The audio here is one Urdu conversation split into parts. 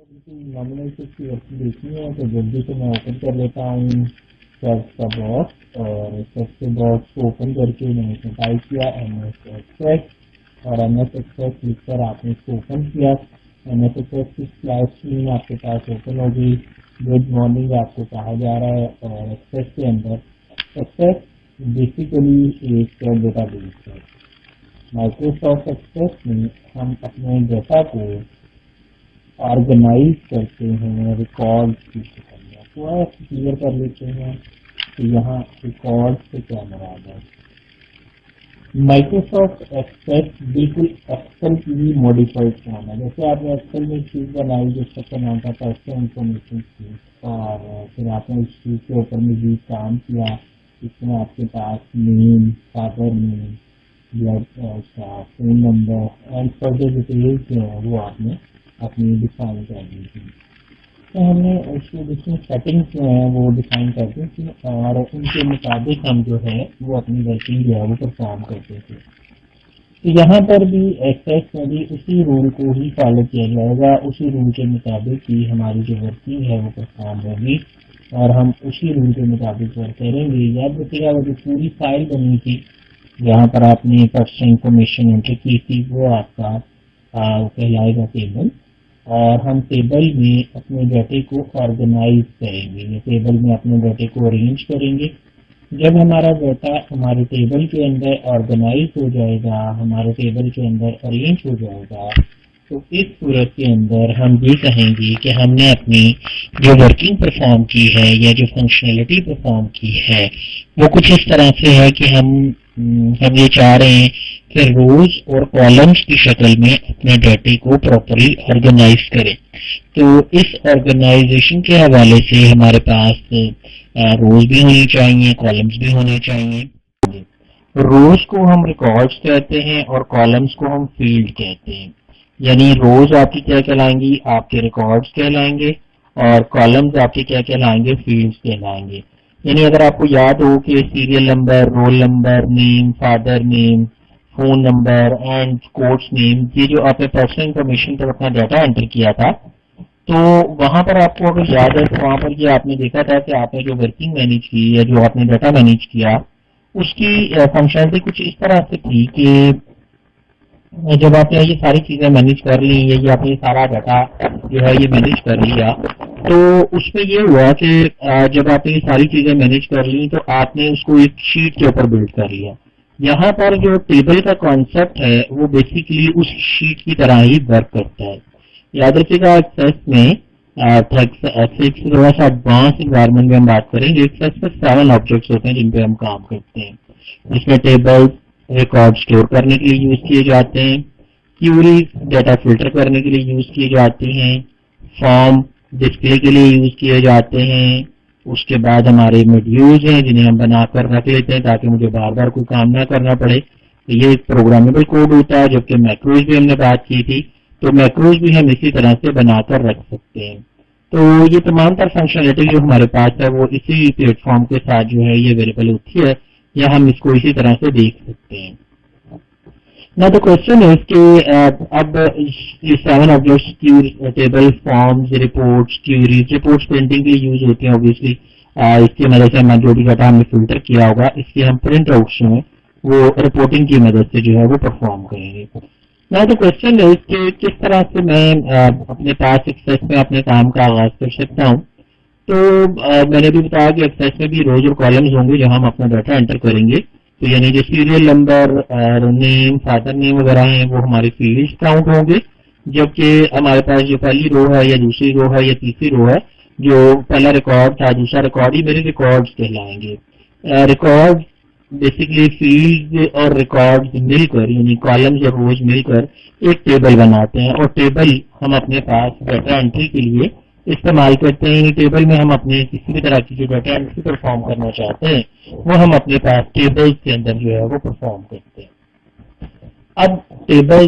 نامنل کی وقت دیکھنی ہے تو جلدی سے میں اوپن کر لیتا ہوں سرچ کا باکس، اور سرچ کے باکس کو اوپن کر کے میں نے اس میں ٹائپ کیا ایم ایس ایکسپریس، اور ایم ایس ایکسپریس لکھ کر آپ نے اس کو اوپن کیا. ایم ایس ایکسپریس کی اسپلیش اسکرین آپ کے پاس اوپن ہوگی. گڈ مارننگ آپ کو کہا جا رہا ہے، اور ایکسپریس کے اندر ایکسپریس بیسیکلی ایک ڈیٹا بیس ہے. مائکروسافٹ ایکسپریس میں ہم اپنے ڈیٹا کو آرگنائز کرتے ہیں ریکارڈ کی شکل میں. تھوڑا کلیئر کر لیتے ہیں کہ یہاں ریکارڈ سے کیا مراد ہے. مائکروسافٹ ایکسپریس بالکل ایکسل کی بھی ماڈیفائڈ فارم ہے. جیسے آپ نے ایکسل میں چیز بنائی جس کا نام تھا پرسنل انفارمیشن کی، اور پھر آپ نے اس چیز کے اوپر مزید کام کیا. اس میں آپ کے پاس نیم، فادر نیم، بلڈ کا phone number and further details جو ہیں وہ آپ نے اپنی ڈیفائن کر دی تھی. تو ہم نے اس کے ڈفرینٹ سیٹنگس جو ہیں وہ ڈیفائن کر دی تھی، اور ان کے مطابق ہم جو ہے وہ اپنی ورکنگ جو ہے وہ پرفارم کرتے تھے. تو یہاں پر بھی ایکسپریس میں بھی اسی رول کو ہی فالو کیا جائے گا. اسی رول کے مطابق ہی ہماری جو ورکنگ ہے وہ پرفارم ہوگی، اور ہم اسی رول کے مطابق ورک کریں گے. یاد رکھیے گا وہ جو پوری فائل بنی تھی جہاں پر آپ نے پرسنل انفارمیشن انٹر کی تھی وہ آپ کا کہلائے گا ٹیبل، اور ہم ٹیبل میں اپنے ڈیٹے کو آرگنائز کریں گے. ٹیبل میں اپنے ڈیٹے کو ارینج کریں گے. جب ہمارا ڈیٹا ہمارے ٹیبل کے اندر آرگنائز ہو جائے گا، ہمارے ٹیبل کے اندر ارینج ہو جائے گا، تو اس صورت کے اندر ہم یہ کہیں گے کہ ہم نے اپنی جو ورکنگ پرفارم کی ہے یا جو فنکشنلٹی پرفارم کی ہے وہ کچھ اس طرح سے ہے کہ ہم یہ چاہ رہے ہیں کہ روز اور کالمز کی شکل میں اپنے ڈیٹے کو پراپرلی آرگنائز کریں. تو اس آرگنائزیشن کے حوالے سے ہمارے پاس روز بھی ہونی چاہیے، کالمز بھی ہونے چاہیے. روز کو ہم ریکارڈز کہتے ہیں اور کالمز کو ہم فیلڈ کہتے ہیں. یعنی روز آپ کی کیا کہلائیں گی؟ آپ کے ریکارڈز کہلائیں گے، اور کالمز آپ کے کیا کہلائیں گے؟ فیلڈز کہلائیں گے. یعنی اگر آپ کو یاد ہو کہ serial number, roll number, name, father name, phone number and codes name, یہ جو آپ نے پرسنل انفارمیشن پر اپنا ڈیٹا انٹر کیا تھا، تو وہاں پر آپ کو اگر یاد ہے تو وہاں پر یہ آپ نے دیکھا تھا کہ آپ نے جو ورکنگ مینیج کی یا جو آپ نے ڈیٹا مینیج کیا اس کی فنکشنلٹی کچھ اس طرح سے تھی کہ جب آپ نے یہ ساری چیزیں مینیج کر لی یا یہ آپ نے سارا ڈیٹا جو ہے یہ مینیج کر لیا، تو اس میں یہ ہوا کہ جب آپ نے یہ ساری چیزیں مینیج کر لی تو آپ نے اس کو ایک شیٹ کے اوپر بلڈ کر لیا. یہاں پر جو ٹیبل کا کانسیپٹ ہے وہ بیسیکلی اس شیٹ کی طرح ہی ورک کرتا ہے. یاد رکھیے گا ایکسیس میں تھوڑا سا ایڈوانس انوائرمنٹ میں ہم بات کریں گے. ایکسیس میں 7 آبجیکٹس ہوتے ہیں جن پہ ہم کام کرتے ہیں، جس میں ٹیبل ریکارڈ اسٹور کرنے کے لیے یوز کیے جاتے ہیں، کیوریز ڈیٹا فلٹر کرنے کے لیے یوز کیے جاتے ہیں، فارم ڈسپلے کے لیے یوز کیے جاتے ہیں. اس کے بعد ہمارے موڈیولز ہیں جنہیں ہم بنا کر رکھ لیتے ہیں تاکہ مجھے بار بار کوئی کام نہ کرنا پڑے. یہ ایک پروگرامیبل کوڈ ہوتا ہے، جبکہ میکروز بھی ہم نے بات کی تھی تو میکروز بھی ہم اسی طرح سے بنا کر رکھ سکتے ہیں. تو یہ تمام تر فنکشنلٹی جو ہمارے پاس ہے وہ اسی پلیٹ فارم کے ساتھ جو ہے یہ اویلیبل ہوتی ہے، یا ہم اس کو اسی طرح سے دیکھ سکتے ہیں. نا تو کوشچن ہے کہ اب یہ 7 objects table, forms, reports, queries, reports printing کے لیے یوز ہوتے ہیں اوبیسلی. اس کی مدد سے ہم جو بھی ڈیٹا ہم نے فلٹر کیا ہوگا اس کی ہم پرنٹ آؤٹس ہیں وہ رپورٹنگ کی مدد سے جو ہے وہ پرفارم کریں گے. نا تو کوشچن ہے کہ کس طرح سے میں اپنے پاس ایکسیس میں اپنے کام کا آغاز کر سکتا ہوں. تو میں نے بھی بتایا کہ ایکسیس میں بھی روز اور کالمز ہوں گے جہاں ہم اپنا ڈیٹا انٹر کریں گے. تو یعنی جو سیریل نمبر، نیم، فادر نیم وغیرہ ہیں وہ ہمارے فیلڈز کاؤنٹ ہوں گے، جبکہ ہمارے پاس جو پہلی رو ہے یا دوسری رو ہے یا تیسری رو ہے، جو پہلا ریکارڈ تھا دوسرا ریکارڈ، ہی میرے ریکارڈز کہلائیں گے. ریکارڈ بیسیکلی فیلڈ اور ریکارڈ مل کر یعنی کالمز اور روز مل کر ایک ٹیبل بناتے ہیں، اور ٹیبل ہم اپنے پاس ڈیٹا انٹری کے لیے استعمال کرتے ہیں. ٹیبل میں ہم اپنے کسی بھی طرح کی جو ڈیٹا انٹری پرفارم کرنا چاہتے ہیں وہ ہم اپنے پاس ٹیبل کے اندر جو ہے وہ پرفارم کرتے ہیں. اب ٹیبل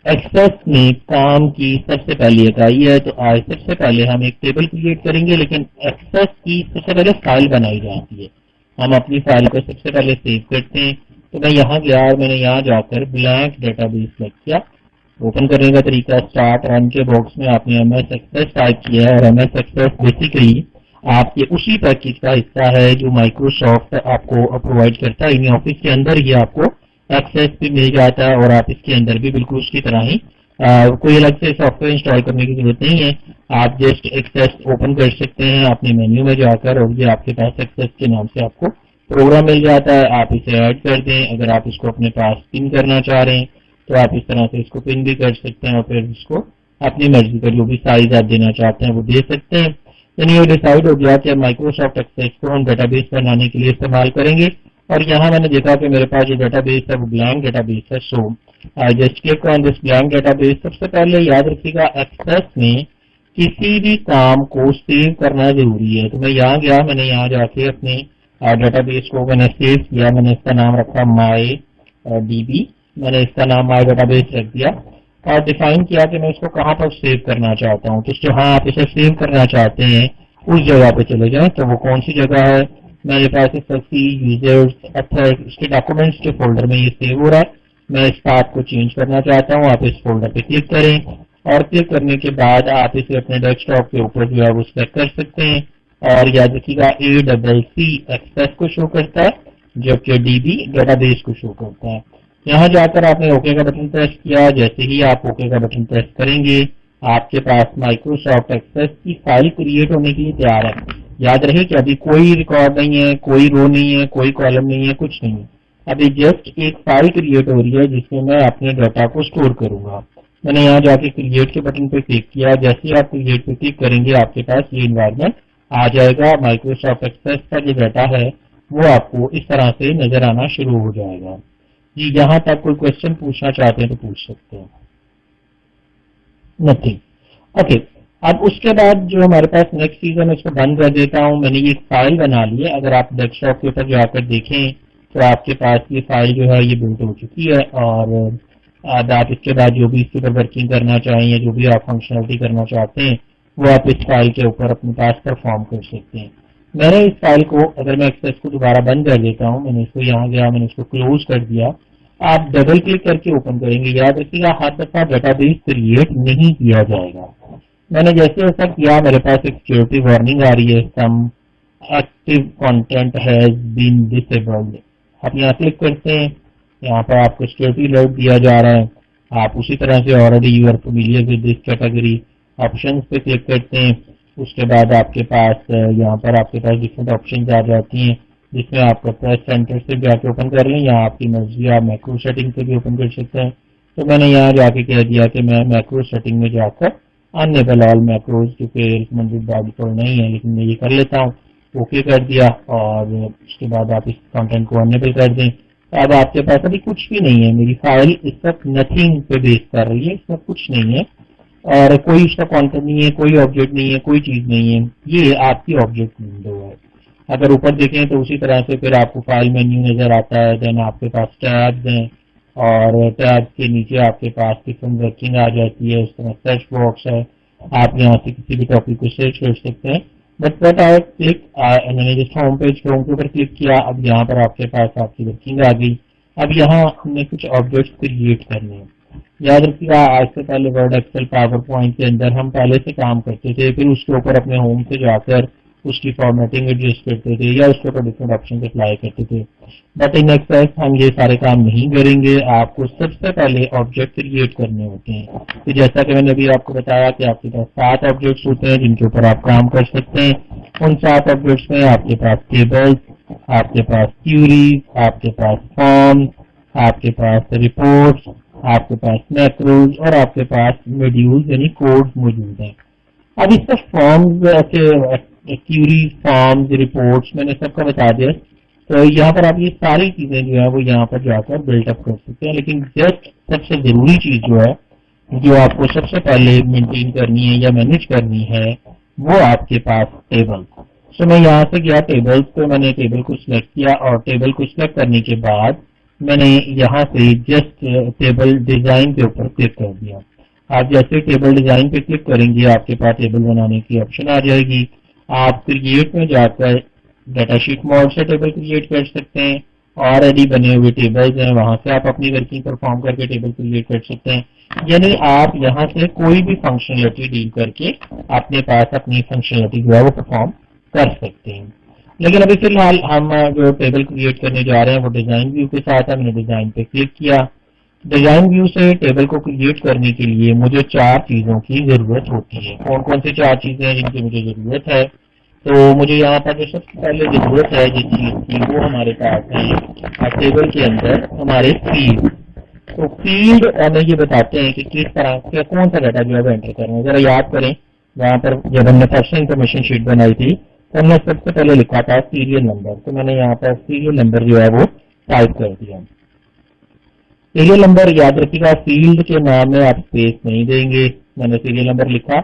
ایکسیس میں کام کی سب سے پہلی اکائی ہے، تو آج سب سے پہلے ہم ایک ٹیبل کریٹ کریں گے، لیکن ایکسیس کی سب سے پہلے فائل بنائی جاتی ہے. ہم اپنی فائل کو سب سے پہلے سیو کرتے ہیں. تو میں یہاں گیا اور میں نے یہاں جا کر بلینک ڈیٹا بیس سلیکٹ کیا. اوپن کرنے کا طریقہ اسٹارٹ رن کے باکس میں آپ نے ایم ایس ایکسپریس ٹائپ کیا ہے اور ایم ایس ایکسپریس بیسیکلی آپ کے اسی پیکیج کا حصہ ہے جو مائکروسافٹ آپ کو پرووائڈ کرتا ہے. آفس کے اندر ہی آپ کو ایکسیس بھی مل جاتا ہے اور آپ اس کے اندر بھی بالکل اس کی طرح ہی کوئی الگ سے سافٹ ویئر انسٹال کرنے کی ضرورت نہیں ہے. آپ جسٹ ایکسیس اوپن کر سکتے ہیں اپنے مینیو میں جا کر اور یہ آپ کے پاس ایکسیس کے نام سے آپ کو پروگرام مل جاتا ہے. آپ اسے ایڈ کر دیں. اگر آپ اس کو اپنے پاس پن کرنا چاہ رہے ہیں تو آپ اس طرح سے اس کو پن بھی کر سکتے ہیں اور پھر اس کو اپنی مرضی کا جو بھی سائز آپ دینا چاہتے ہیں وہ دے سکتے ہیں. یعنی یہ ڈیسائیڈ ہو گیا کہ مائکروسافٹ ایکسیس کو ہم ڈیٹا بیس بنانے کے لیے استعمال کریں گے. اور یہاں میں نے دیکھا کہ میرے پاس جو ڈیٹا بیس ہے وہ بلینک ڈیٹا بیس ہے. So just click on this blank database. سب سے پہلے یاد رکھیے گا ایکسیس میں کسی بھی کام کو سیو کرنا ضروری ہے. تو میں یہاں گیا, میں نے یہاں جا کے اپنے ڈیٹا بیس کو میں نے سیو کیا. میں نے اس کا نام رکھا مائی ڈی بی. میں نے اس کا نام مائی ڈیٹا بیس رکھ دیا اور ڈیفائن کیا کہ میں اس کو کہاں پر سیو کرنا چاہتا ہوں. تو جہاں آپ اسے سیو کرنا چاہتے ہیں اس جگہ پہ چلے جائیں. تو وہ کون سی جگہ ہے؟ میرے پاس یوزرز اس کے ڈاکومنٹس کے فولڈر میں یہ سیو ہو رہا ہے. میں اس بات کو چینج کرنا چاہتا ہوں. آپ اس فولڈر پہ کلک کریں اور کلک کرنے کے بعد آپ اسے اپنے ڈیسک ٹاپ کے اوپر جو ہے وہ سلیکٹ کر سکتے ہیں. اور یاد رکھیے گا ACC ایکسپریس کو شو کرتا ہے جبکہ DB ڈیٹا بیس کو شو کرتا ہے. یہاں جا کر آپ نے اوکے کا بٹن پریس کیا. جیسے ہی آپ اوکے کا بٹن پریس کریں گے آپ کے پاس مائکروسافٹ ایکسپریس کی فائل کریٹ ہونے کے لیے تیار ہے. یاد رہے کہ ابھی کوئی ریکارڈ نہیں ہے, کوئی رو نہیں ہے, کوئی کالم نہیں ہے, کچھ نہیں ہے. ابھی جسٹ ایک فائل کریٹ ہو رہی ہے جس میں میں اپنے ڈیٹا کو اسٹور کروں گا. میں نے یہاں جا کے کریٹ کے بٹن پہ کلک کیا. جیسے ہی آپ کریٹ پہ کلک کریں گے آپ کے پاس یہ انوائرمنٹ آ جائے گا. مائکروسافٹ ایکسپریس کا جو ڈیٹا ہے وہ آپ کو اس طرح سے نظر آنا شروع ہو جائے گا. جی یہاں تک کوئی کوشچن پوچھنا چاہتے ہیں تو پوچھ سکتے ہیں. نتھنگ. اوکے, اب اس کے بعد جو ہمارے پاس نیکسٹ چیز ہے میں اس کو بند کر دیتا ہوں. میں نے یہ ایک فائل بنا لی ہے. اگر آپ ڈیسک ٹاپ کے اوپر جا کر دیکھیں تو آپ کے پاس یہ فائل جو ہے یہ بلڈ ہو چکی ہے. اور آپ اس کے بعد جو بھی اس کے اوپر ورکنگ کرنا چاہیں یا جو بھی آپ فنکشنلٹی کرنا چاہتے ہیں وہ آپ اس فائل کے اوپر اپنے پاس پرفارم کر سکتے ہیں. میں نے اس فائل کو اگر میں ایکسیس کو دوبارہ بند کر دیتا ہوں, میں نے اس کو یہاں گیا, میں نے اس کو کلوز کر دیا. آپ ڈبل کلک کر کے اوپن کریں گے. یاد رکھیے گا ہر دفعہ ڈیٹا بیس کریٹ نہیں کیا جائے گا. میں نے جیسے ایسا کیا میرے پاس ایک سیکورٹی وارننگ آ رہی ہے, some active content has been disabled. آپ یہاں کلک کرتے ہیں, یہاں پر آپ کو سیکورٹی الرٹ دیا جا رہا ہے. آپ اسی طرح سے already you are familiar with this category options پہ کلک کرتے ہیں. اس کے بعد آپ کے پاس یہاں پر آپ کے پاس ڈفرینٹ آپشنز آ جاتی ہیں جس میں آپ کا پریس سینٹر سے جا کے اوپن کر لیں یا آپ کی مرضی آپ میکرو سیٹنگ سے بھی اوپن کر سکتے ہیں. تو میں نے یہاں جا کے کہہ دیا کہ میں میکرو سیٹنگ میں جا کر انیبل آل میکروز جو کہ ریکمنڈیڈ بائی ڈیفالٹ نہیں ہے لیکن میں یہ کر لیتا ہوں. اوکے کر دیا اور اس کے بعد آپ اس کانٹینٹ کو انیبل کر دیں. اب آپ کے پاس ابھی کچھ بھی نہیں ہے. میری فائل اس وقت نتھنگ پہ بیس کر رہی ہے, اس میں کچھ نہیں ہے اور کوئی اس کا کانٹینٹ نہیں ہے, کوئی آبجیکٹ نہیں ہے, کوئی چیز نہیں ہے. یہ آپ کی آبجیکٹ ونڈو ہے. اگر اوپر دیکھیں تو اسی طرح سے پھر آپ کو فائل مینیو نظر آتا ہے. دین آپ کے پاس ٹیبز ہیں اور ٹیب کے نیچے آپ کے پاس ڈفرنٹ ورکنگ آ جاتی ہے. اس طرح سرچ باکس ہے, آپ یہاں سے کسی بھی ٹاپک کو سرچ کر سکتے ہیں. بٹ آئی کلک, میں نے جس ہوم پیج ہوم کے اوپر کلک کیا. اب یہاں پر آپ کے پاس آپ کی ورکنگ آ گئی. اب یہاں ہم نے کچھ آبجیکٹس کریٹ کرنے ہیں. یاد رکھیے گا آج سے پہلے ورڈ ایکسل پاور پوائنٹ کے اندر ہم پہلے سے کام کرتے تھے, پھر اس کے اوپر اپنے ہوم سے جا کر اس کی فارمیٹنگ ایڈجسٹ کرتے تھے یا اس کے اوپر ڈفرینٹ آپشن اپلائی کرتے تھے. بٹ ان ایکسپریس ہم یہ سارے کام نہیں کریں گے. آپ کو سب سے پہلے آبجیکٹ کریٹ کرنے ہوتے ہیں. تو جیسا کہ میں نے ابھی آپ کو بتایا کہ آپ کے پاس 7 آبجیکٹس ہوتے ہیں جن کے اوپر آپ کام کر سکتے ہیں. ان 7 آبجیکٹس میں آپ کے پاس ٹیبلز, آپ کے پاس کیوریز, آپ کے پاس فارمز, آپ کے پاس رپورٹس, آپ کے پاس میکروز اور آپ کے پاس میڈیولز یعنی کوڈز موجود ہیں. اب اس کا فارمز کیوریز, فارمز, رپورٹس میں نے سب کا بتا دیا. تو یہاں پر آپ یہ ساری چیزیں جو ہے وہ یہاں پر جا کر بلڈ اپ کر سکتے ہیں. لیکن جسٹ سب سے ضروری چیز جو ہے جو آپ کو سب سے پہلے مینٹین کرنی ہے یا مینیج کرنی ہے وہ آپ کے پاس ٹیبل. سو میں یہاں سے گیا ٹیبل تو میں نے ٹیبل کو سلیکٹ کیا اور ٹیبل کو سلیکٹ کرنے کے بعد میں نے یہاں سے جسٹ ٹیبل ڈیزائن کے اوپر کلک کر دیا. آپ جیسے ٹیبل ڈیزائن پہ کلک کریں گے آپ کے پاس ٹیبل بنانے کی آپشن آ جائے گی. آپ کریٹ میں جا کر ڈیٹا شیٹ موڈ سے ٹیبل کریٹ کر سکتے ہیں. آلریڈی بنے ہوئے ٹیبلز ہیں وہاں سے آپ اپنی ورکنگ پرفارم کر کے ٹیبل کریٹ کر سکتے ہیں. یعنی آپ یہاں سے کوئی بھی فنکشنلٹی ڈیل کر کے اپنے پاس اپنی فنکشنلٹی جو ہے وہ پرفارم کر سکتے ہیں. لیکن ابھی فی الحال ہم جو ٹیبل کریٹ کرنے جا رہے ہیں وہ ڈیزائن ویو کے ساتھ ہے. میں نے ڈیزائن پہ کلک کیا. ڈیزائن ویو سے ٹیبل کو کریٹ کرنے کے لیے مجھے 4 چیزوں کی ضرورت ہوتی ہے. کون کون سی 4 چیزیں ہیں جن کی مجھے ضرورت ہے؟ تو مجھے یہاں پر جو سب سے پہلے ضرورت ہے جس چیز کی وہ ہمارے پاس ہے ٹیبل کے اندر ہمارے فیلڈ. تو فیلڈ ہمیں یہ بتاتے ہیں کہ کس طرح کا کون سا ڈاٹا جو ہے انٹر کرنا ہے. ذرا یاد کریں وہاں پر جب ہم نے فرسٹ انفارمیشن شیٹ بنائی تھی تو ہم نے سب سے پہلے لکھا تھا سیریل نمبر. تو میں نے یہاں پر سیریل نمبر جو ہے وہ ٹائپ کر دیا. سیریل نمبر یاد رکھیے گا فیلڈ کے نام میں آپ اسپیس نہیں دیں گے. میں نے سیریل نمبر لکھا.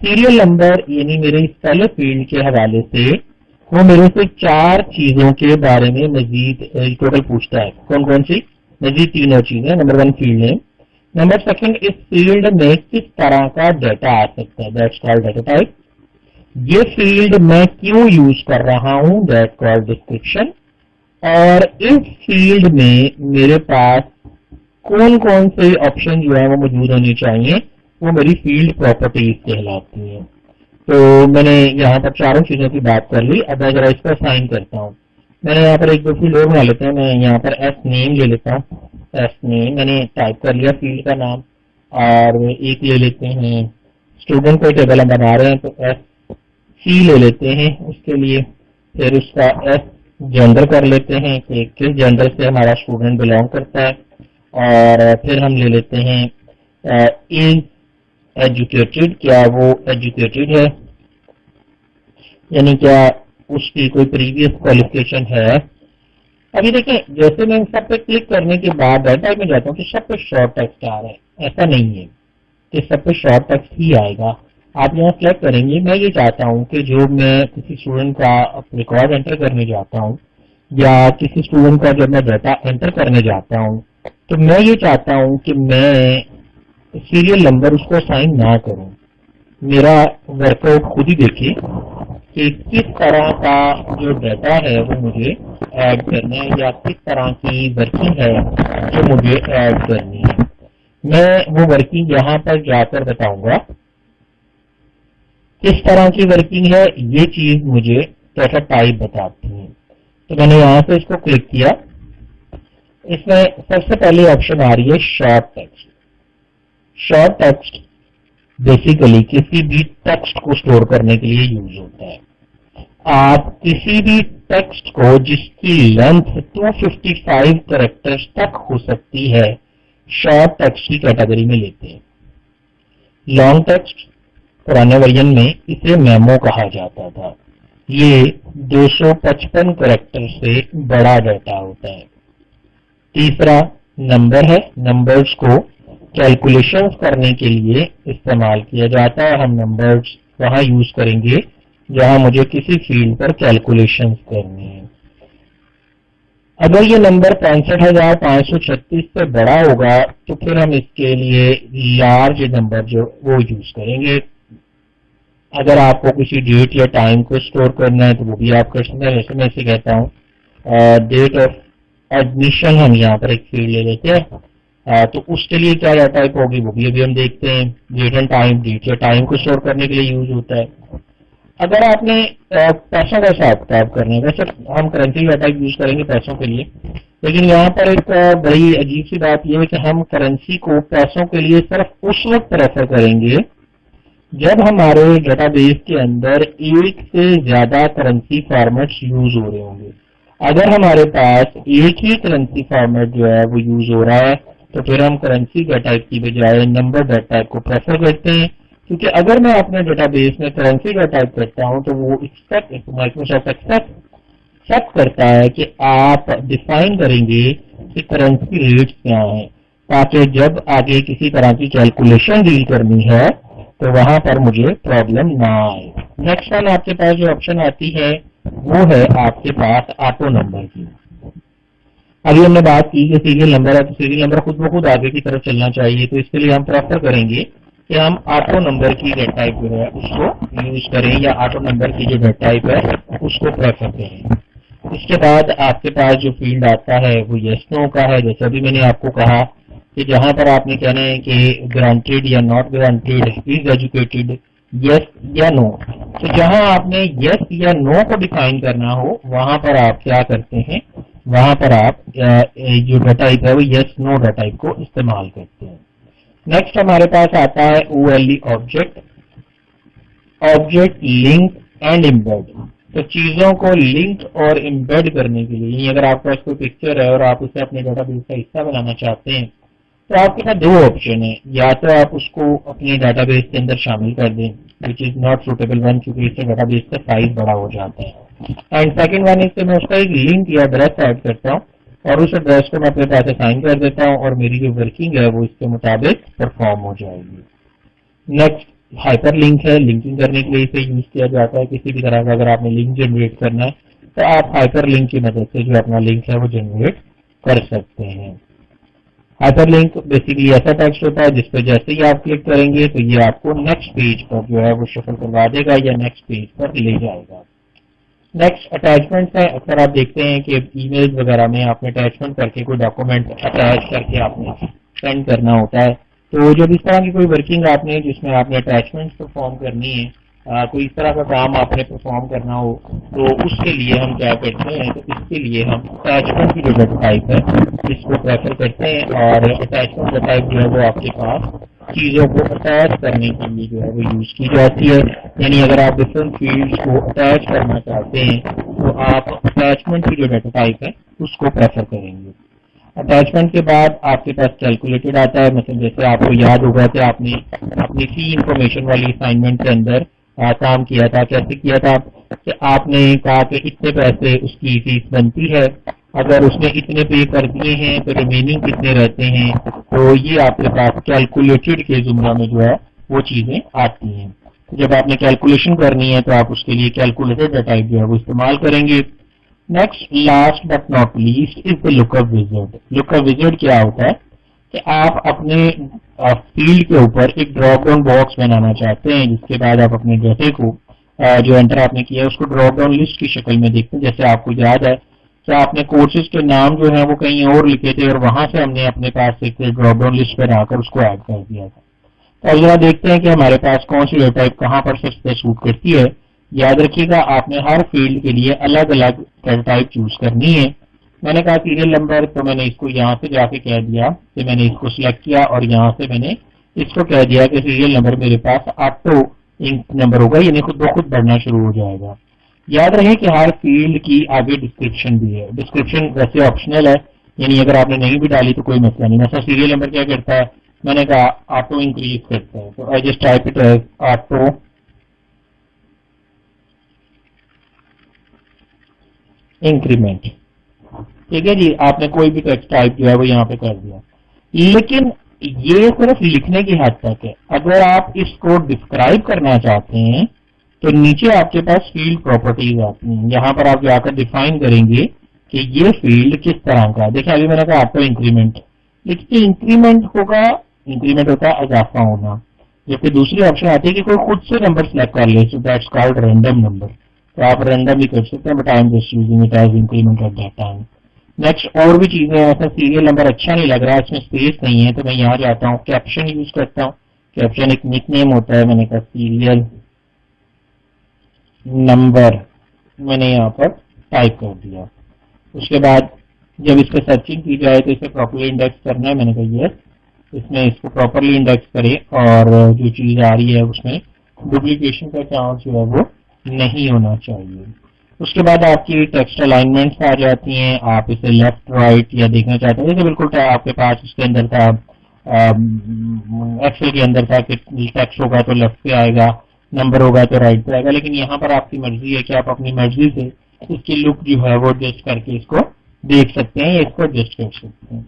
سیریل نمبر یعنی میرے سیلف فیلڈ کے حوالے سے وہ میرے سے 4 چیزوں کے بارے میں مزید ٹوٹل پوچھتا ہے. کون کون سی؟ مزید 3 اور چیزیں. نمبر 1 فیلڈ نیم. نمبر 2 اس فیلڈ میں کس طرح کا ڈیٹا آ سکتا ہے. That's called data type. یہ فیلڈ میں کیوں یوز کر رہا ہوں. That called description. اور اس فیلڈ میں میرے پاس کون کون سے آپشن جو ہے وہ موجود ہونے چاہیے وہ میری فیلڈ پراپرٹیز کہلاتی ہیں. تو میں نے یہاں پر 4 چیزوں کی بات کر لی. اب اگر اس کو سائن کرتا ہوں میں نے یہاں پر ایک 2 فیلڈ اور بنا لیتے ہیں. میں یہاں پر ایس نیم لے لیتا ہوں. ایس نیم میں نے ٹائپ کر لیا فیلڈ کا نام. اور ایک لے لیتے ہیں اسٹوڈنٹ کو ٹیبل ہم بنا رہے ہیں تو ایس سی لے لیتے ہیں اس کے لیے. پھر اس کا ایس جینڈر کر لیتے ہیں کہ کس جینڈر سے ہمارا اسٹوڈنٹ بلانگ کرتا ہے. اور پھر ہم لے لیتے ہیں از ایجوکیٹڈ. کیا وہ ایجوکیٹڈ ہے یعنی کیا اس کی کوئی پریویس کوالیفکیشن ہے. ابھی دیکھیں جیسے میں سب پہ کلک کرنے کے بعد ڈیٹا میں جاتا ہوں کہ سب پہ شارٹ ٹیکسٹ آ رہا ہے. ایسا نہیں ہے کہ سب پہ شارٹ ٹیکسٹ ہی آئے گا. آپ یہاں سلیکٹ کریں گے. میں یہ چاہتا ہوں کہ جو میں کسی اسٹوڈنٹ کا ریکارڈ انٹر کرنے جاتا ہوں یا کسی اسٹوڈنٹ کا جب میں ڈیٹا انٹر کرنے جاتا ہوں تو میں یہ چاہتا ہوں کہ میں سیریل نمبر اس کو سائن نہ کروں. میرا ورک آؤٹ خود ہی دیکھیے کہ کس طرح کا جو ڈیٹا ہے وہ مجھے ایڈ کرنا ہے یا کس طرح کی ورکنگ ہے جو مجھے ایڈ کرنی ہے. میں وہ ورکنگ یہاں پر جا کر بتاؤں گا. کس طرح کی ورکنگ ہے یہ چیز مجھے ڈیٹا ٹائپ بتاتی ہے. تو میں نے یہاں سے اس کو کلک کیا. اس میں سب سے پہلے آپشن آ رہی ہے short text. Short text basically کسی بھی ٹیکسٹ کو اسٹور کرنے کے لیے یوز ہوتا ہے. آپ کسی بھی ٹیکسٹ کو جس کی لینتھ 255 کریکٹرز تک ہو سکتی ہے شارٹ ٹیکسٹ کی کیٹیگری میں لیتے ہیں. لانگ ٹیکسٹ پرانے ورژن میں اسے میمو کہا جاتا تھا. یہ 255 کریکٹر سے بڑا ڈیٹا ہوتا ہے. تیسرا نمبر ہے. نمبرز کو کیلکولیشنز کرنے کے لیے استعمال کیا جاتا ہے. ہم نمبرز وہاں یوز کریں گے جہاں مجھے کسی فیلڈ پر کیلکولیشنز کرنی ہے. اگر یہ نمبر 65,536 سے بڑا ہوگا تو پھر ہم اس کے لیے لارج نمبر جو وہ یوز کریں گے. اگر آپ کو کسی ڈیٹ یا ٹائم کو اسٹور کرنا ہے تو وہ بھی آپ کر سکتے ہیں. جیسے میں اسے کہتا ہوں ڈیٹ آف ایڈمیشن. ہم یہاں پر ایک فیلڈ لے لیتے ہیں تو اس کے لیے کیا ڈیٹا ٹائپ ہوگی وہ بھی ابھی ہم دیکھتے ہیں. ڈیٹ اینڈ ٹائم ڈیٹ یا ٹائم کو اسٹور کرنے کے لیے یوز ہوتا ہے. اگر آپ نے پیسوں کا حساب کتاب کرنا ہے ویسے ہم کرنسی ڈیٹا یوز کریں گے پیسوں کے لیے. لیکن یہاں پر ایک بڑی عجیب سی بات یہ ہے کہ ہم کرنسی کو پیسوں کے لیے صرف اس وقت ریفر کریں گے جب ہمارے ڈیٹا بیس کے اندر ایک سے زیادہ کرنسی فارمیٹس یوز ہو رہے ہوں گے. اگر ہمارے پاس ایک ہی کرنسی فارمیٹ جو ہے وہ یوز ہو رہا ہے تو پھر ہم کرنسی ڈیٹا ٹائپ کی بجائے نمبر ڈیٹا ٹائپ کو پریفر کرتے ہیں. کیونکہ اگر میں اپنے ڈیٹا بیس میں کرنسی ڈیٹا ٹائپ کرتا ہوں تو وہ مائکروسافٹ ایکسپٹ کرتا ہے کہ آپ ڈیفائن کریں گے کہ کرنسی ریٹس کیا ہیں تاکہ جب آگے کسی طرح کی کیلکولیشن ڈیل کرنی ہے تو وہاں پر مجھے پرابلم نہ آئے. نیکسٹ ون آپ کے پاس جو آپشن آتی ہے وہ ہے آپ کے پاس آٹو نمبر کی. ابھی ہم نے بات کی کہ سیریل نمبر ہے تو سیریل نمبر خود بخود آگے کی طرف چلنا چاہیے. تو اس کے لیے ہم پریفر کریں گے کہ ہم آٹو نمبر کی ڈیٹا ٹائپ جو ہے اس کو یوز کریں یا آٹو نمبر کی جو ڈیٹا ٹائپ ہے اس کو پریفر کریں. اس کے بعد آپ کے پاس جو فیلڈ آتا ہے وہ یس نو کا ہے. جیسے ابھی میں نے آپ کو کہا کہ جہاں پر آپ نے کہنا ہے کہ گرانٹیڈ یا ناٹ گرانٹیڈ، از ایجوکیٹڈ، یس یا نو. تو جہاں آپ نے یس یا نو کو ڈیفائن کرنا ہو وہاں پر آپ کیا کرتے ہیں، وہاں پر آپ جو ڈیٹا ٹائپ ہے وہ یس نو ڈیٹا ٹائپ کو استعمال کرتے ہیں. نیکسٹ ہمارے پاس آتا ہے OLE object, object link and embed. تو چیزوں کو لنک اور امبیڈ کرنے کے لیے، یعنی اگر آپ کے پاس کوئی پکچر ہے اور آپ اسے اپنے ڈیٹا بیس کا حصہ بنانا چاہتے ہیں تو آپ کے پاس دو آپشن ہیں. یا تو آپ اس کو اپنے ڈیٹا بیس کے اندر شامل کر دیں وچ از ناٹ سوٹیبل ون، کیونکہ اس سے ڈیٹا بیس کا سائز بڑا ہو جاتا ہے. اینڈ سیکنڈ ون اس سے میں اس کا ایک لنک یا ایڈریس ایڈ کرتا ہوں اور اس ایڈریس کو میں اپنے پاس اسائن کر دیتا ہوں اور میری جو ورکنگ ہے وہ اس کے مطابق پرفارم ہو جائے گی. نیکسٹ ہائپر لنک ہے. لنکنگ کرنے کے لیے اسے یوز کیا جاتا ہے. کسی بھی طرح کا اگر آپ نے لنک جنریٹ کرنا ہے تو آپ ہائپر لنک کی مدد سے جو اپنا لنک ہے وہ جنریٹ کر سکتے ہیں. ہائپر لنک بیسیکلی ایسا ٹیکسٹ ہوتا ہے جس پہ جیسے ہی آپ کلک کریں گے تو یہ آپ کو نیکسٹ پیج پر جو ہے وہ شفل کروا دے گا یا نیکسٹ پیج پر لے جائے گا. نیکسٹ اٹیچمنٹ ہے. اکثر آپ دیکھتے ہیں کہ ای میل وغیرہ میں آپ نے اٹیچمنٹ کر کے کوئی ڈاکومنٹ اٹیچ کر کے آپ نے سینڈ کرنا ہوتا ہے. تو جب اس طرح کی کوئی ورکنگ آپ نے جس میں آپ نے اٹیچمنٹ پرفارم کرنی ہے، کوئی اس طرح کا کام آپ نے پرفارم کرنا ہو تو اس کے لیے ہم کیا کرتے ہیں، تو اس کے لیے ہم اٹیچمنٹ کی جو ڈیٹا ٹائپ ہے اس کو پریفر کرتے ہیں. اور اٹیچمنٹ ڈیٹا ٹائپ جو ہے وہ آپ کے پاس چیزوں کو اٹیچ کرنے کے لیے جو ہے وہ یوز کی جاتی ہے. یعنی اگر آپ ڈفرنٹ فیلڈس کو اٹیچ کرنا چاہتے ہیں تو آپ اٹیچمنٹ کی جو ڈیٹا ٹائپ ہے اس کو پریفر کریں گے. اٹیچمنٹ کے بعد آپ کے پاس کیلکولیٹڈ آتا ہے. مثلا جیسے آپ کو یاد ہوگا کہ آپ نے اپنی فی انفارمیشن والی اسائنمنٹ کے اندر کام کیا تھا. کیسے کیا تھا کہ آپ نے کہا کہ اتنے پیسے اس کی فیس بنتی ہے، اگر اس نے اتنے پے کر دیے ہیں تو ریمیننگ کتنے رہتے ہیں. تو یہ آپ کے پاس کیلکولیٹڈ کے زمرہ میں جو ہے وہ چیزیں آتی ہیں. جب آپ نے کیلکولیشن کرنی ہے تو آپ اس کے لیے کیلکولیٹڈ ڈیٹا ٹائپ جو ہے وہ استعمال کریں گے. Next last but not least is the look up wizard. Look up wizard کیا ہوتا ہے کہ آپ اپنے فیلڈ کے اوپر ایک ڈراپ ڈاؤن باکس بنانا چاہتے ہیں جس کے بعد آپ اپنے ڈیٹے کو جو انٹر آپ نے کیا ہے اس کو ڈراپ ڈاؤن لسٹ کی شکل میں دیکھتے ہیں. جیسے آپ کو یاد ہے کہ آپ نے کورسز کے نام جو ہیں وہ کہیں اور لکھے تھے اور وہاں سے ہم نے اپنے پاس ایک ڈراپ ڈاؤن لسٹ بنا کر اس کو ایڈ کر دیا تھا. تو ذرا دیکھتے ہیں کہ ہمارے پاس کون سی ڈیٹا ٹائپ کہاں پر سب سے سوٹ کرتی ہے. یاد رکھیے گا آپ نے ہر فیلڈ کے لیے الگ الگ ڈیٹا ٹائپ چوز کرنی ہے. میں نے کہا سیریل نمبر، تو میں نے اس کو یہاں سے جا کے کہہ دیا کہ میں نے اس کو سلیکٹ کیا اور یہاں سے میں نے اس کو کہہ دیا کہ سیریل نمبر میرے پاس آٹو انک نمبر ہوگا، یعنی خود بخود بڑھنا شروع ہو جائے گا. یاد رہے کہ ہر فیلڈ کی آگے ڈسکرپشن بھی ہے. ڈسکرپشن ویسے آپشنل ہے، یعنی اگر آپ نے نہیں بھی ڈالی تو کوئی مسئلہ نہیں. مثلا سیریل نمبر کیا کرتا ہے، میں نے کہا آٹو انکریز کرتا ہے، تو I just type it as auto increment. ٹھیک ہے جی، آپ نے کوئی بھی ٹیکسٹ ٹائپ جو ہے وہ یہاں پہ کر دیا. لیکن یہ صرف لکھنے کی حد تک ہے. اگر آپ اس کو ڈسکرائب کرنا چاہتے ہیں تو نیچے آپ کے پاس فیلڈ پراپرٹیز آتی ہیں. یہاں پر آپ جا کر ڈیفائن کریں گے کہ یہ فیلڈ کس طرح کا. دیکھیں ابھی میں نے کہا آٹو انکریمنٹ، لیکن انکریمنٹ ہوگا، انکریمنٹ ہوتا ہے اضافہ ہونا. جبکہ دوسری آپشن آتی ہے کہ کوئی خود سے نمبر سلیکٹ کر لے، so that's called random number. تو آپ رینڈم بھی کر سکتے ہیں، but I am just using it as increment at that time. Next اور بھی چیزیں ایسا سیریل نمبر اچھا نہیں لگ رہا، اس میں اسپیس نہیں ہے، تو میں یہاں جاتا ہوں کیپشن یوز کرتا ہوں. کیپشن ایک نک نیم ہوتا ہے. میں نے کہا سیریل نمبر میں نے یہاں پر ٹائپ کر دیا. اس کے بعد جب اس پہ سرچنگ کی جائے تو اسے پراپرلی انڈیکس کرنا ہے. میں نے کہا یس، اس میں اس کو پراپرلی انڈیکس کرے اور جو چیز آ رہی ہے اس میں ڈپلیکیشن کا چانس جو ہے وہ نہیں ہونا چاہیے. اس کے بعد آپ کی ٹیکسٹ الائنمنٹس آ جاتی ہیں. آپ اسے لیفٹ رائٹ یا دیکھنا چاہتے ہیں، جیسے بالکل آپ کے پاس اس کے اندر تھا ایکسل کے اندر تھا کہ ٹیکسٹ ہوگا تو لیفٹ پہ آئے گا، نمبر ہوگا تو رائٹ پہ آئے گا. لیکن یہاں پر آپ کی مرضی ہے کہ آپ اپنی مرضی سے اس کی لک جو ہے وہ ایڈجسٹ کر کے اس کو دیکھ سکتے ہیں یا اس کو ایڈجسٹ کر سکتے ہیں.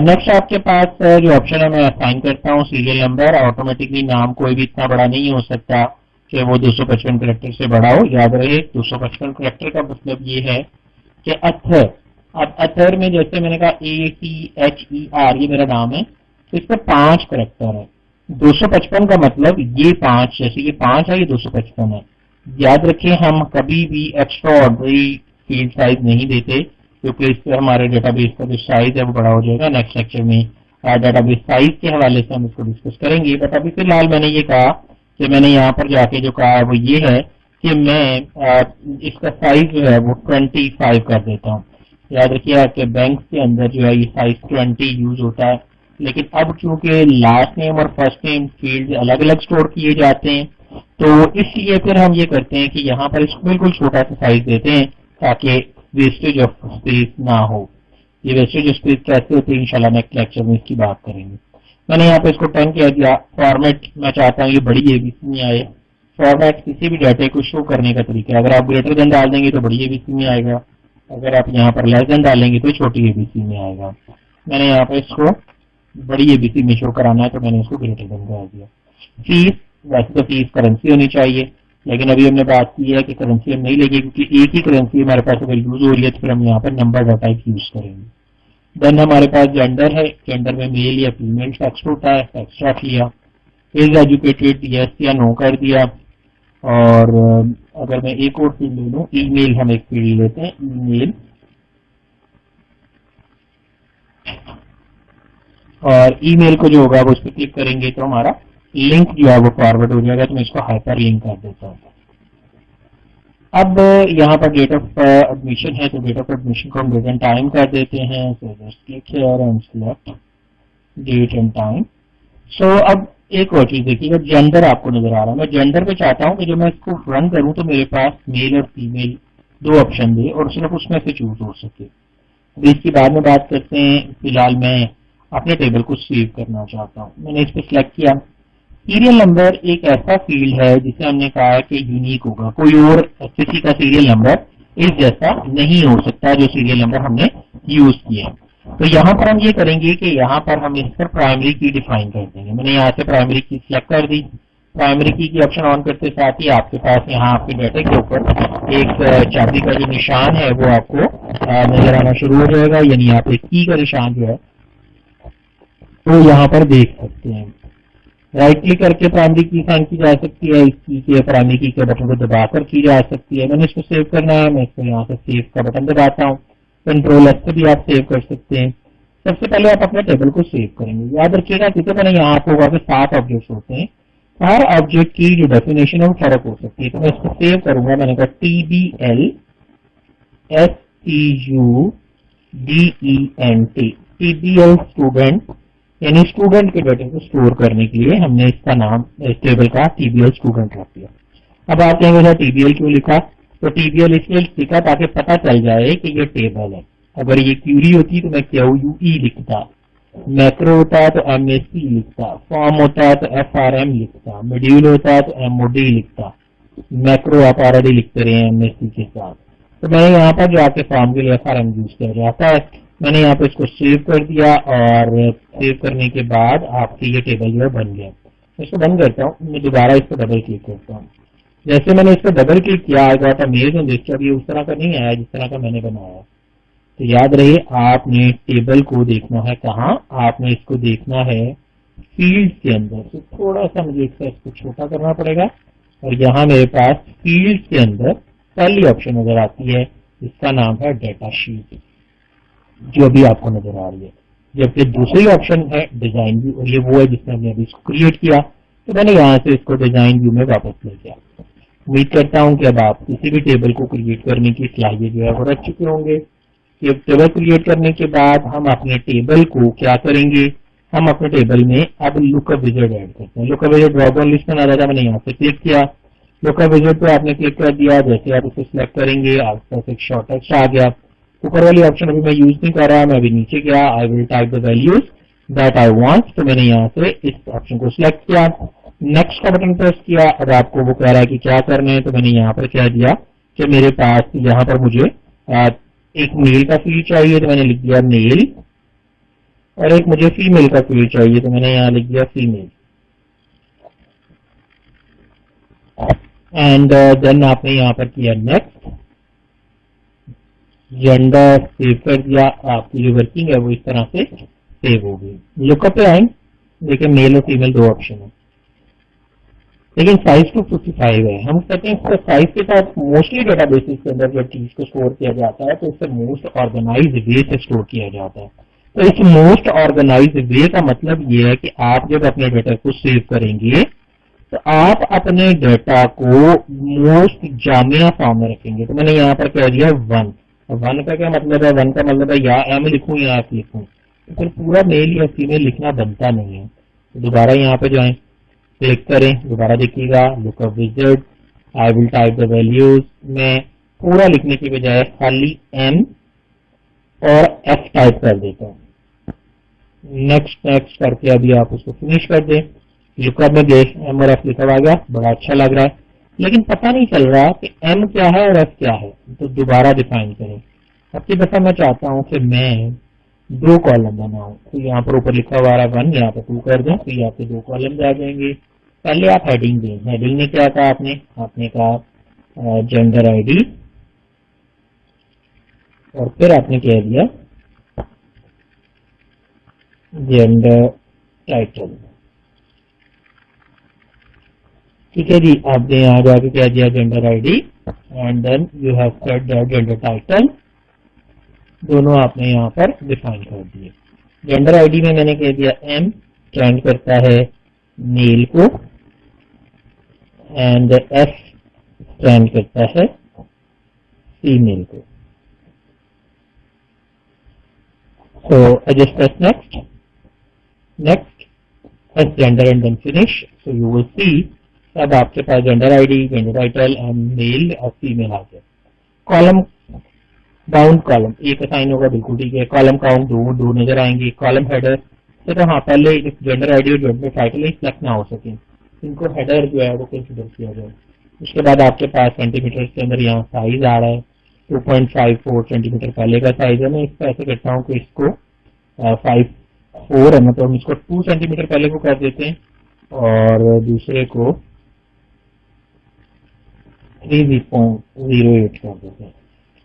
نیکسٹ آپ کے پاس جو آپشن ہے میں اسائن کرتا ہوں سیریل نمبر. آٹومیٹکلی نام کوئی بھی اتنا بڑا نہیں ہو سکتا کہ وہ 255 کریکٹر سے بڑا ہو. یاد رہے 255 کریکٹر کا مطلب یہ ہے کہ اتھر. اب اتھر میں جیسے میں نے کہا ATHER یہ میرا نام ہے، تو اس پہ 5 کریکٹر ہے. 255 کا مطلب یہ 5، جیسے یہ 5 ہے یہ 255 ہے. یاد رکھیں ہم کبھی بھی ایکسٹرا آرڈنری فیلڈ سائز نہیں دیتے کیونکہ اس سے ہمارے ڈیٹا بیس کا جو سائز ہے وہ بڑا ہو جائے گا. نیکسٹ لیکچر میں ڈیٹا بیس سائز کے حوالے سے ہم اس کو ڈسکس کریں گے. بٹ ابھی فی الحال میں نے یہ کہا کہ میں نے یہاں پر جا کے جو کہا وہ یہ ہے کہ میں اس کا سائز جو ہے وہ 25 کر دیتا ہوں. یاد رکھیے کہ بینک کے اندر جو ہے یہ سائز 20 یوز ہوتا ہے, لیکن اب چونکہ لاسٹ نیم اور فرسٹ نیم فیلڈ الگ الگ اسٹور کیے جاتے ہیں تو اس لیے پھر ہم یہ کرتے ہیں کہ یہاں پر اس کو بالکل چھوٹا سا سائز دیتے ہیں تاکہ ویسٹیج آف اسپیس نہ ہو. یہ ویسٹیج آف اسپیس کیسے ہوتی ہے انشاءاللہ نیکسٹ لیکچر میں اس کی بات کریں گے. میں نے یہاں پہ اس کو 10 کہہ دیا. فارمیٹ میں چاہتا ہوں یہ بڑی اے بی سی میں آئے. فارمیٹ کسی بھی ڈیٹا کو شو کرنے کا طریقہ ہے, اگر آپ گریٹر دین ڈال دیں گے تو بڑی اے بی سی میں آئے گا, اگر آپ یہاں پر لیس دین ڈالیں گے تو چھوٹی اے بی سی میں آئے گا. میں نے یہاں پہ اس کو بڑی اے بی سی میں شو کرانا ہے تو میں نے اس کو گریٹر دین ڈال دیا. فیس, ویسے تو فیس کرنسی ہونی چاہیے, لیکن ابھی ہم نے بات کی ہے کہ کرنسی ہم نہیں لیں گے کیونکہ ایک ہی کرنسی ہمارے پاس اگر یوز ہو رہی ہے تو پھر ہم یہاں پر نمبر ڈیٹا یوز کریں گے. دین ہمارے پاس جینڈر ہے, جینڈر میں میل یا فیمیل ٹیکسٹ ہوتا ہے, ٹیکسٹ رکھ لیا. از ایجوکیٹڈ یس یا نو کر دیا. اور اگر میں ایک اور فیلڈ لے لوں, ای میل ہم ایک فیلڈ لیتے ہیں, ای میل, اور ای میل کو جو ہوگا وہ اس پہ کلک کریں گے تو ہمارا لنک جو ہے وہ فارورڈ ہو جائے گا. تو میں اس کو ہائپر لنک کر دیتا ہوں. اب یہاں پر ڈیٹ آف ایڈمیشن ہے تو ڈیٹ آف ایڈمیشن کو ہم ڈیٹ اینڈ ٹائم کر دیتے ہیں. Date and time. سو اب ایک اور چیز دیکھیے گا, جینڈر آپ کو نظر آ رہا ہے. میں جینڈر پہ چاہتا ہوں کہ جب میں اس کو رن کروں تو میرے پاس میل اور فیمیل دو آپشن دے اور صرف اس میں سے چوز ہو سکے. ابھی اس کی بعد میں بات کرتے ہیں. فی الحال میں اپنے ٹیبل کو سیو کرنا چاہتا ہوں. میں نے اس پہ سلیکٹ کیا. سیریل نمبر ایک ایسا فیلڈ ہے جسے ہم نے کہا ہے کہ یونیک ہوگا, کوئی اور کسی کا سیریل نمبر اس جیسا نہیں ہو سکتا جو سیریل نمبر ہم نے یوز کیا. تو یہاں پر ہم یہ کریں گے کہ یہاں پر ہم اس پر پرائمری کی ڈیفائن کر دیں گے. میں نے یہاں سے پرائمری کی سلیکٹ کر دی. پرائمری کی آپشن آن کرتے ساتھ ہی آپ کے پاس یہاں آپ کے ڈیٹا کے اوپر ایک چابی کا جو نشان ہے وہ آپ کو نظر آنا شروع ہو جائے گا, یعنی آپ ایک کی کا نشان جو ہے وہ یہاں پر دیکھ سکتے ہیں. رائٹ کلک کر کے پرائمری کی سائن کی جا سکتی ہے, اس کی کے پرائمری کی کے بٹن کو دبا کر کی جا سکتی ہے. میں نے اس کو سیو کرنا ہے, میں اس کو یہاں سے سیو کا بٹن دباتا ہوں. کنٹرول ایس سے بھی آپ سیو کر سکتے ہیں. سب سے پہلے آپ اپنے ٹیبل کو سیو کریں گے. یاد رکھیے گا کیونکہ میں نے یہاں آپ ہوگا کہ 7 آبجیکٹس ہوتے ہیں, ہر آبجیکٹ کی جو ڈیفینیشن ہے وہ فرق ہو سکتی ہے. تو میں اس کو سیو کروں گا. میں نے کہا TBL TBL اسٹوڈنٹ, یعنی اسٹوڈنٹ کے ڈیٹا کو اسٹور کرنے کے لیے ہم نے اس کا نام اس ٹیبل کا TBL اسٹوڈنٹ رکھ دیا. اب آپ کہیں گے TBL کیوں لکھا, تو TBL اس لیے لکھا تاکہ پتہ چل جائے کہ یہ ٹیبل ہے. اگر یہ کیوری ہوتی تو میں QUE لکھتا, میکرو ہوتا ہے تو MAC لکھتا, فارم ہوتا ہے تو FRM لکھتا, ماڈیول ہوتا ہے تو MOD لکھتا. میکرو آپ آلریڈی لکھتے رہے MAC کے ساتھ, تو میں نے یہاں پر جو آپ کے فارم کے لیے FRM یوز کیا جاتا ہے. میں نے یہاں پہ اس کو سیو کر دیا اور سیو کرنے کے بعد آپ کی یہ ٹیبل جو ہے بن گیا. اس کو بند کرتا ہوں. میں دوبارہ اس کو ڈبل کلک کرتا ہوں. جیسے میں نے اس کو ڈبل کلک کیا آئے گا میل میں دیکھ کر یہ اس طرح کا نہیں آیا جس طرح کا میں نے بنایا. تو یاد رہے آپ نے ٹیبل کو دیکھنا ہے کہاں, آپ نے اس کو دیکھنا ہے فیلڈ کے اندر. تو تھوڑا سا مجھے اس کو چھوٹا کرنا پڑے گا اور یہاں میرے پاس فیلڈ کے اندر پہلی آپشن نظر آتی ہے جس کا نام ہے ڈیٹا شیٹ, جو ابھی آپ کو نظر آ رہی ہے. جبکہ دوسری آپشن ہے ڈیزائن ویو, اور یہ وہ ہے جس میں ہم نے ابھی اس کو کریٹ کیا. تو میں نے یہاں سے اس کو ڈیزائن ویو میں واپس لے گیا. امید کرتا ہوں کہ اب آپ کسی بھی ٹیبل کو کریٹ کرنے کی صلاحیت جو ہے وہ رکھ چکے ہوں گے. یہ ٹیبل کریٹ کرنے کے بعد ہم اپنے ٹیبل کو کیا کریں گے, ہم اپنے ٹیبل میں اب لک اپ وزرڈ ایڈ کرتے ہیں. لک up wizard drop down list میں نہ رہا, میں نے یہاں سے کلک کیا. لک اپ وزرڈ پہ آپ نے کلک کر دیا. جیسے آپ اسے سلیکٹ کریں گے آپ کے پاس ایک شارٹ ٹیکسٹ آ گیا. اوپر والی آپشن ابھی میں یوز نہیں کر رہا, میں ابھی نیچے گیا. I will type the values that I want. تو میں نے یہاں سے اس آپشن کو سلیکٹ کیا, نیکسٹ کا بٹن پریس کیا. اب آپ کو وہ کہہ رہا ہے کہ کیا کرنا ہے, تو میں نے یہاں پر کہہ دیا کہ میرے پاس یہاں پر مجھے ایک میل کا فیلڈ چاہیے, تو میں نے لکھ دیا میل, اور ایک مجھے فیمیل کا فیلڈ چاہیے تو میں نے یہاں لکھ دیا فیمیل. اینڈ دین آپ نے یہاں پر کیا نیکسٹ, جینڈر سیو کر دیا. آپ کی جو ورکنگ ہے وہ اس طرح سے سیو ہو گئی. لک اپ پہ آئیں, دیکھیں میل اور فیمیل دو آپشن ہیں, لیکن سائز 255 ہے. ہم کہتے ہیں اس کا سائز کے ساتھ موسٹلی ڈیٹا بیسز کے اندر جب چیز کو اسٹور کیا جاتا ہے تو اس سے موسٹ آرگنائز وے سے اسٹور کیا جاتا ہے. تو اس موسٹ آرگنائز وے کا مطلب یہ ہے کہ آپ جب اپنے ڈیٹا کو سیو کریں گے تو آپ اپنے ڈیٹا کو موسٹ جامع فارم میں رکھیں گے. تو میں نے یہاں پر کہہ دیا 1. 1 کا کیا مطلب ہے؟ 1 کا مطلب ہے یا ایم لکھوں یا ایف لکھوں. تو پھر پورا میل یا فیمیل لکھنا بنتا نہیں ہے. تو دوبارہ یہاں پہ جائیں, کلک کریں, دوبارہ دیکھیے گا look up wizard, I will type the values. میں پورا لکھنے کی بجائے خالی ایم اور ایف ٹائپ کر دیتا ہوں. نیکسٹ کر کے ابھی آپ اس کو فنش کر دیں. لک اپ میں دیکھ ایم اور ایف لکھا ہوا گیا, بڑا اچھا لگ رہا ہے, لیکن پتہ نہیں چل رہا کہ ایم کیا ہے اور ایف کیا ہے. تو دوبارہ ڈیفائن کریں. اب کی دفعہ میں چاہتا ہوں کہ میں 2 کالم بناؤں. تو یہاں پر اوپر لکھا ہوا ہے 1, یہاں پہ 2 کر دیں, تو یہاں پہ 2 کالم آ جائیں گے. پہلے آپ ہیڈنگ دیں. ہیڈنگ میں کیا کہا آپ نے کہا جینڈر آئی ڈی, اور پھر آپ نے کہہ دیا جینڈر ٹائٹل. ٹھیک ہے جی, آپ نے یہاں جا کے کیا دیا gender I D and then you have set gender title. دونوں آپ نے یہاں پر ڈیفائن کر دیے. جینڈر آئی ڈی میں نے کہہ دیا ایم, اسٹینڈ کرتا ہے میل کو, اینڈ ایف اسٹینڈ کرتا ہے فیمیل کو. So I just press next, press gender and then finish. So you will see اب آپ کے پاس gender I D, gender title and male اور فیمیل آ گیا. کالم باؤنڈ کالم ایک اسائن ہوگا, بالکل ٹھیک ہے. کالم کاؤنٹ 2 نظر آئیں گے. کالم ہیڈر سے تو ہاں پہلے جینڈر آئی ڈی اور جینڈر ٹائٹل سلیکٹ نہ ہو سکیں, ان کو ہیڈر جو ہے وہ کنسیڈر کیا جائے. اس کے بعد آپ کے پاس سینٹی میٹر کے اندر یہاں سائز آ رہا ہے 2.54 سینٹی میٹر پہلے کا سائز ہے. میں اس کو ایسے کرتا ہوں کہ اس کو 5.4 ہے, مطلب ہم اس کو 2 سینٹی میٹر پہلے کو کر دیتے ہیں اور دوسرے کو 3.08 کر دیتے ہیں.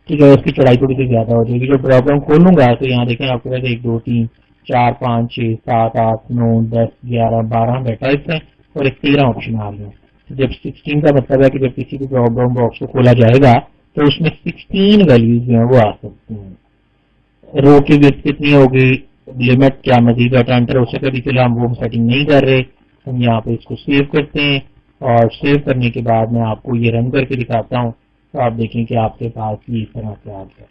ٹھیک ہے, اس کی چوڑائی تھوڑی سی زیادہ ہو جائے گی. جو ڈراپ ڈاؤن کھولوں گا تو یہاں دیکھیں آپ کے پاس 1 2 3 4 5 6 7 8 9 10 11 12 ڈیٹا ہیں اور ایک 13 آپشن آ رہے ہیں. جب 16 کا مطلب ہے کہ جب کسی بھی ڈراپ ڈاؤن باکس کو کھولا جائے گا تو اس میں 16 ویلیوز جو ہیں وہ آ سکتی ہیں. رو کی وڈتھ کتنی ہوگی, لمٹ کیا مزید ڈاٹا انٹر ہو سکے, چلے ہم وہ سیٹنگ نہیں کر رہے. ہم یہاں پہ اس کو سیو کرتے ہیں اور سیو کرنے کے بعد میں آپ کو یہ رن کر کے دکھاتا ہوں. تو آپ دیکھیں کہ آپ کے پاس یہ اس طرح سے آ گیا.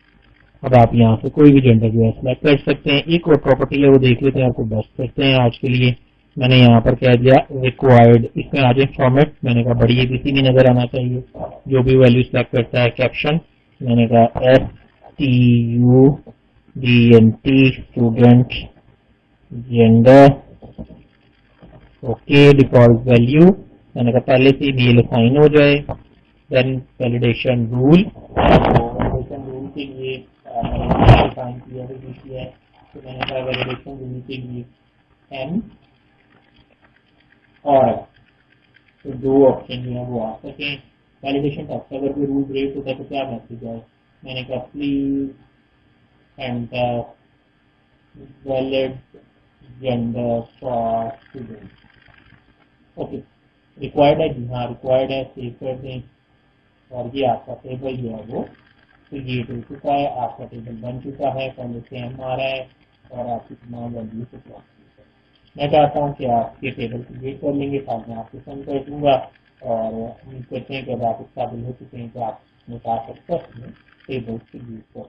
اب آپ یہاں سے کوئی بھی جینڈر جو ہے سلیکٹ کر سکتے ہیں. ایک اور پراپرٹی ہے وہ دیکھ لیتے ہیں, آپ کو بیسٹ کرتے ہیں آج کے لیے. میں نے یہاں پر کہہ دیا ریکوائرڈ, اس میں آ جائے فارمیٹ. میں نے کہا بڑی اے بی سی میں نظر آنا چاہیے جو بھی ویلیو سلیکٹ کرتا ہے. کیپشن میں نے کہا STUDENT student gender. Okay, default value میں نے کہا پہلے سے میل اسائن ہو جائے. دین ویلیڈیشن رول, ویلیڈیشن رول کے لیے اسائن کیا ہے. تو میں نے کہا ویلیڈیشن رول کے لیے ایم اور تو 2 آپشن جو ہیں وہ آ سکیں. ویلیڈیشن ٹیکسٹ اگر کوئی رول بریک ہوتا ہے تو کیا میسج آئے. میں نے کہا please enter valid gender for student. Okay, required ہے جی ہاں ریکوائرڈ ہے, سیو کر دیں. اور یہ آپ کا ٹیبل جو ہے وہ کریٹ ہو چکا ہے, آپ کا ٹیبل بن چکا ہے. پہلے سے ایم آ رہا ہے اور آپ کی تمام ویلیو سے پلاٹ. میں چاہتا ہوں کہ آپ کے ٹیبل کریٹ کر لیں گے, ساتھ میں آپ کو سینڈ کر دوں گا. اور امید کرتے ہیں کہ اب آپ اس قابل ہو چکے ہیں کہ آپ اپنے پاس ٹیبل کریٹ کر